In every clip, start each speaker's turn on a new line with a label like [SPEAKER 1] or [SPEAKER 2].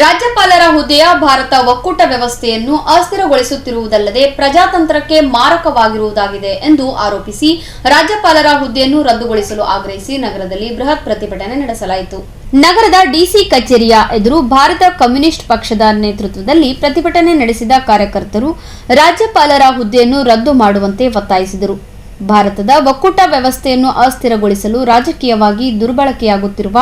[SPEAKER 1] ರಾಜ್ಯಪಾಲರ ಹುದ್ದೆಯ ಭಾರತ ಒಕ್ಕೂಟ ವ್ಯವಸ್ಥೆಯನ್ನು ಅಸ್ಥಿರಗೊಳಿಸುತ್ತಿರುವುದಲ್ಲದೆ ಪ್ರಜಾತಂತ್ರಕ್ಕೆ ಮಾರಕವಾಗಿರುವುದಾಗಿದೆ ಎಂದು ಆರೋಪಿಸಿ ರಾಜ್ಯಪಾಲರ ಹುದ್ದೆಯನ್ನು ರದ್ದುಗೊಳಿಸಲು ಆಗ್ರಹಿಸಿ ನಗರದಲ್ಲಿ ಬೃಹತ್ ಪ್ರತಿಭಟನೆ ನಡೆಸಲಾಯಿತು. ನಗರದ ಡಿಸಿ ಕಚೇರಿಯ ಎದುರು ಭಾರತ ಕಮ್ಯುನಿಸ್ಟ್ ಪಕ್ಷದ ನೇತೃತ್ವದಲ್ಲಿ ಪ್ರತಿಭಟನೆ ನಡೆಸಿದ ಕಾರ್ಯಕರ್ತರು ರಾಜ್ಯಪಾಲರ ಹುದ್ದೆಯನ್ನು ರದ್ದು ಮಾಡುವಂತೆ ಒತ್ತಾಯಿಸಿದರು. ಭಾರತದ ಒಕ್ಕೂಟ ವ್ಯವಸ್ಥೆಯನ್ನು ಅಸ್ಥಿರಗೊಳಿಸಲು ರಾಜಕೀಯವಾಗಿ ದುರ್ಬಳಕೆಯಾಗುತ್ತಿರುವ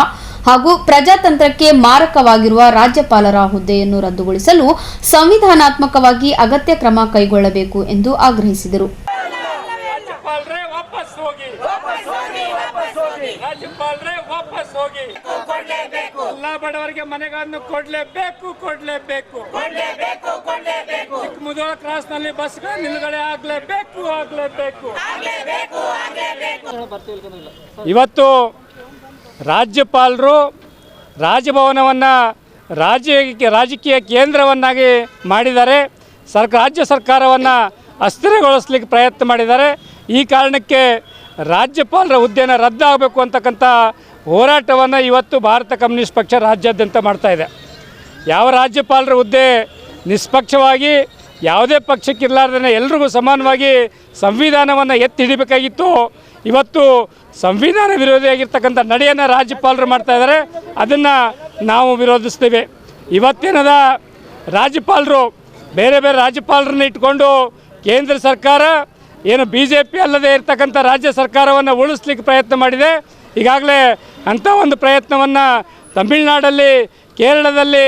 [SPEAKER 1] ಹಾಗೂ ಪ್ರಜಾತಂತ್ರಕ್ಕೆ ಮಾರಕವಾಗಿರುವ ರಾಜ್ಯಪಾಲರ ಹುದ್ದೆಯನ್ನು ರದ್ದುಗೊಳಿಸಲು ಸಂವಿಧಾನಾತ್ಮಕವಾಗಿ ಅಗತ್ಯ ಕ್ರಮ ಕೈಗೊಳ್ಳಬೇಕು ಎಂದು ಆಗ್ರಹಿಸಿದರು.
[SPEAKER 2] ಬಡವರಿಗೆ ಮನೆಗಳನ್ನು ಕೊಡಲೇಬೇಕು. ಚಿಕ್ಕಮಗಳೂರು ಕ್ರಾಸ್ ನಲ್ಲಿ ಬಸ್ ನಿಲುಗಡೆ ಆಗಲೇಬೇಕು. ಇವತ್ತು ರಾಜ್ಯಪಾಲರು ರಾಜಭವನವನ್ನು ರಾಜಕೀಯ ಕೇಂದ್ರವನ್ನಾಗಿ ಮಾಡಿದ್ದಾರೆ. ರಾಜ್ಯ ಸರ್ಕಾರವನ್ನು ಅಸ್ಥಿರಗೊಳಿಸಲಿಕ್ಕೆ ಪ್ರಯತ್ನ ಮಾಡಿದ್ದಾರೆ. ಈ ಕಾರಣಕ್ಕೆ ರಾಜ್ಯಪಾಲರ ಹುದ್ದೆಯನ್ನು ರದ್ದಾಗಬೇಕು ಅಂತಕ್ಕಂಥ ಹೋರಾಟವನ್ನು ಇವತ್ತು ಭಾರತ ಕಮ್ಯುನಿಸ್ಟ್ ಪಕ್ಷ ರಾಜ್ಯಾದ್ಯಂತ ಮಾಡ್ತಾ ಇದೆ. ಯಾವ ರಾಜ್ಯಪಾಲರ ಹುದ್ದೆ ನಿಷ್ಪಕ್ಷವಾಗಿ ಯಾವುದೇ ಪಕ್ಷಕ್ಕಿರಲಾರ್ದೇ ಎಲ್ರಿಗೂ ಸಮಾನವಾಗಿ ಸಂವಿಧಾನವನ್ನು ಎತ್ತಿ ಹಿಡಿಬೇಕಾಗಿತ್ತು. ಇವತ್ತು ಸಂವಿಧಾನ ವಿರೋಧಿಯಾಗಿರ್ತಕ್ಕಂಥ ನಡೆಯನ್ನು ರಾಜ್ಯಪಾಲರು ಮಾಡ್ತಾ ಇದ್ದಾರೆ. ಅದನ್ನು ನಾವು ವಿರೋಧಿಸ್ತೇವೆ. ಇವತ್ತೇನದ ರಾಜ್ಯಪಾಲರು ಬೇರೆ ರಾಜ್ಯಪಾಲರನ್ನ ಇಟ್ಕೊಂಡು ಕೇಂದ್ರ ಸರ್ಕಾರ ಏನು BJP ಅಲ್ಲದೆ ಇರ್ತಕ್ಕಂಥ ರಾಜ್ಯ ಸರ್ಕಾರವನ್ನು ಉಳಿಸ್ಲಿಕ್ಕೆ ಪ್ರಯತ್ನ ಮಾಡಿದೆ. ಈಗಾಗಲೇ ಅಂಥ ಒಂದು ಪ್ರಯತ್ನವನ್ನು ತಮಿಳುನಾಡಲ್ಲಿ, ಕೇರಳದಲ್ಲಿ,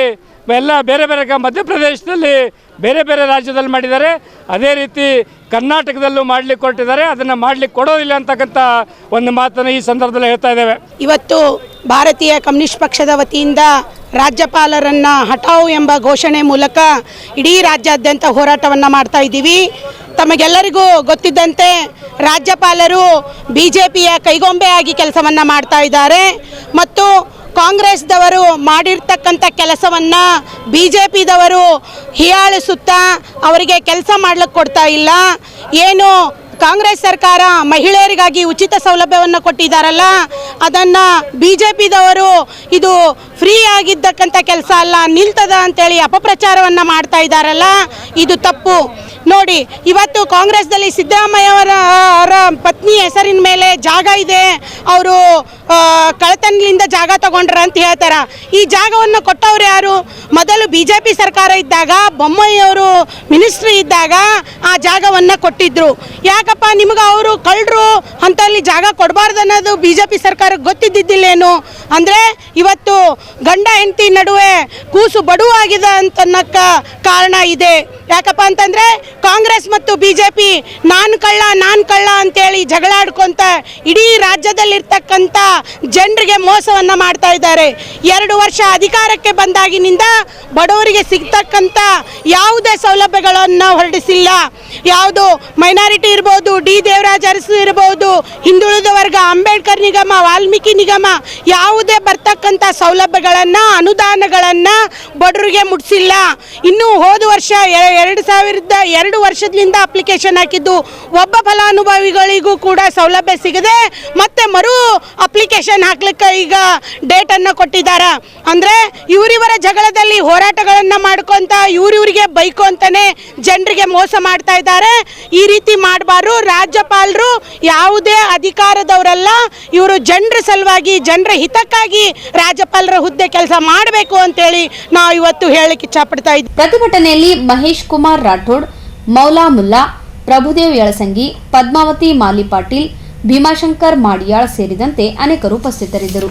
[SPEAKER 2] ಎಲ್ಲ ಬೇರೆ ಮಧ್ಯಪ್ರದೇಶದಲ್ಲಿ ಬೇರೆ ರಾಜ್ಯದಲ್ಲಿ ಮಾಡಿದ್ದಾರೆ. ಅದೇ ರೀತಿ ಕರ್ನಾಟಕದಲ್ಲೂ ಮಾಡಲಿಕ್ಕೆ ಕೊಟ್ಟಿದ್ದಾರೆ. ಅದನ್ನು ಮಾಡಲಿಕ್ಕೆ ಕೊಡೋದಿಲ್ಲ ಅಂತಕ್ಕಂಥ ಒಂದು ಮಾತನ್ನು ಈ ಸಂದರ್ಭದಲ್ಲಿ ಹೇಳ್ತಾ ಇದ್ದೇವೆ.
[SPEAKER 3] ಇವತ್ತು ಭಾರತೀಯ ಕಮ್ಯುನಿಸ್ಟ್ ಪಕ್ಷದ ವತಿಯಿಂದ ರಾಜ್ಯಪಾಲರನ್ನು ಹಟಾವು ಎಂಬ ಘೋಷಣೆ ಮೂಲಕ ಇಡೀ ರಾಜ್ಯಾದ್ಯಂತ ಹೋರಾಟವನ್ನು ಮಾಡ್ತಾ ಇದ್ದೀವಿ. ತಮಗೆಲ್ಲರಿಗೂ ಗೊತ್ತಿದ್ದಂತೆ ರಾಜ್ಯಪಾಲರು BJPಯ ಕೈಗೊಂಬೆಯಾಗಿ ಕೆಲಸವನ್ನು ಮಾಡ್ತಾ ಇದ್ದಾರೆ ಮತ್ತು ಕಾಂಗ್ರೆಸ್ದವರು ಮಾಡಿರ್ತಕ್ಕಂಥ ಕೆಲಸವನ್ನು BJPದವರು ಹೀಯಾಳಿಸುತ್ತಾ ಅವರಿಗೆ ಕೆಲಸ ಮಾಡ್ಲಿಕ್ಕೆ ಕೊಡ್ತಾ ಇಲ್ಲ. ಏನು ಕಾಂಗ್ರೆಸ್ ಸರ್ಕಾರ ಮಹಿಳೆಯರಿಗಾಗಿ ಉಚಿತ ಸೌಲಭ್ಯವನ್ನು ಕೊಟ್ಟಿದ್ದಾರಲ್ಲ, ಅದನ್ನು BJPದವರು ಇದು ಫ್ರೀ ಆಗಿದ್ದಕ್ಕಂಥ ಕೆಲಸ ಅಲ್ಲ, ನಿಲ್ತದ ಅಂತೇಳಿ ಅಪಪ್ರಚಾರವನ್ನು ಮಾಡ್ತಾ ಇದ್ದಾರಲ್ಲ, ಇದು ತಪ್ಪು. ನೋಡಿ, ಇವತ್ತು ಕಾಂಗ್ರೆಸ್ದಲ್ಲಿ ಸಿದ್ದರಾಮಯ್ಯವರ ಪತ್ನಿ ಹೆಸರಿನ ಮೇಲೆ ಜಾಗ ಇದೆ, ಅವರು ಕಳತನದಿಂದ ಜಾಗ ತಗೊಂಡ್ರ ಅಂತ ಹೇಳ್ತಾರೆ. ಈ ಜಾಗವನ್ನು ಕೊಟ್ಟವ್ರು ಯಾರು? ಮೊದಲು BJP ಸರ್ಕಾರ ಇದ್ದಾಗ, ಬೊಮ್ಮಾಯಿಯವರು ಮಿನಿಸ್ಟ್ರಿ ಇದ್ದಾಗ ಆ ಜಾಗವನ್ನು ಕೊಟ್ಟಿದ್ರು. ಯಾಕಪ್ಪ ನಿಮಗೆ ಅವರು ಕಳ್ಳರು ಅಂತಲ್ಲಿ ಜಾಗ ಕೊಡಬಾರ್ದು ಅನ್ನೋದು BJP ಸರ್ಕಾರಕ್ಕೆ ಗೊತ್ತಿದ್ದಿದ್ದಿಲ್ಲೇನು? ಅಂದರೆ ಇವತ್ತು ಗಂಡ ಹೆಂಡತಿ ನಡುವೆ ಕೂಸು ಬಡುವಾಗಿದೆ ಅಂತನ್ನಕ್ಕ ಕಾರಣ ಇದೆ. ಯಾಕಪ್ಪ ಅಂತಂದರೆ ಕಾಂಗ್ರೆಸ್ ಮತ್ತು BJP ನಾನು ಕಳ್ಳ ಅಂತೇಳಿ ಜಗಳಾಡ್ಕೊಂತ ಇಡೀ ರಾಜ್ಯದಲ್ಲಿರ್ತಕ್ಕಂಥ ಜನರಿಗೆ ಮೋಸವನ್ನು ಮಾಡ್ತಾ ಇದ್ದಾರೆ. 2 ವರ್ಷ ಅಧಿಕಾರಕ್ಕೆ ಬಂದಾಗಿನಿಂದ ಬಡವರಿಗೆ ಸಿಗ್ತಕ್ಕಂಥ ಯಾವುದೇ ಸೌಲಭ್ಯಗಳನ್ನು ಹೊರಡಿಸಿಲ್ಲ. ಯಾವುದು ಮೈನಾರಿಟಿ ಇರ್ಬೋದು, ಡಿ ದೇವರಾಜ ಅರಸು ಇರ್ಬೋದು, ಹಿಂದುಳಿದ ವರ್ಗ, ಅಂಬೇಡ್ಕರ್ ನಿಗಮ, ವಾಲ್ಮೀಕಿ ನಿಗಮ, ಯಾವುದೇ ಬರ್ತಕ್ಕಂಥ ಸೌಲಭ್ಯಗಳನ್ನು, ಅನುದಾನಗಳನ್ನು ಬಡವರಿಗೆ ಮುಟ್ಟಿಸಿಲ್ಲ. ಇನ್ನು ಹೋದ ವರ್ಷ 2002 ವರ್ಷದಿಂದ ಅಪ್ಲಿಕೇಶನ್ ಹಾಕಿದ್ದು ಒಬ್ಬ ಫಲಾನುಭವಿಗಳಿಗೂ ಕೂಡ ಸೌಲಭ್ಯ ಸಿಗದೆ ಮತ್ತೆ ಮರು ಅಪ್ಲಿಕೇಶನ್ ಹಾಕ್ಲಿಕ್ಕೆ ಈಗ ಡೇಟನ್ನು ಕೊಟ್ಟಿದ್ದಾರೆ. ಅಂದರೆ ಇವರಿವರ ಜಗಳದಲ್ಲಿ ಹೋರಾಟಗಳನ್ನು ಮಾಡ್ಕೊಂತ ಇವರಿಗೆ ಬೈಕೊಂತಾನೆ ಜನರಿಗೆ ಮೋಸ ಮಾಡ್ತಾ ಇದ್ದಾರೆ. ಈ ರೀತಿ ಮಾಡಬಾರ್ದು. ರಾಜ್ಯಪಾಲರು ಯಾವುದೇ ಅಧಿಕಾರದವರಲ್ಲ, ಇವರು ಜನರ ಸಲುವಾಗಿ, ಜನರ ಹಿತಕ್ಕಾಗಿ ರಾಜ್ಯಪಾಲರ ಹುದ್ದೆ ಕೆಲಸ ಮಾಡಬೇಕು ಅಂತೇಳಿ ನಾವು ಇವತ್ತು ಹೇಳಲಿಕ್ಕೆ ಇಚ್ಛಪಡ್ತಾ ಇದ್ದೀವಿ.
[SPEAKER 1] ಪ್ರತಿಭಟನೆಯಲ್ಲಿ ಮಹೇಶ್ ಕುಮಾರ್ ರಾಠೋಡ್, ಮೌಲಾ ಮುಲ್ಲಾ, ಪ್ರಭುದೇವ್ ಯಳಸಂಗಿ, ಪದ್ಮಾವತಿ ಮಾಲಿ ಪಾಟೀಲ್, ಭೀಮಾಶಂಕರ್ ಮಾಡಿಯಾಳ್ ಸೇರಿದಂತೆ ಅನೇಕರು ಉಪಸ್ಥಿತರಿದ್ದರು.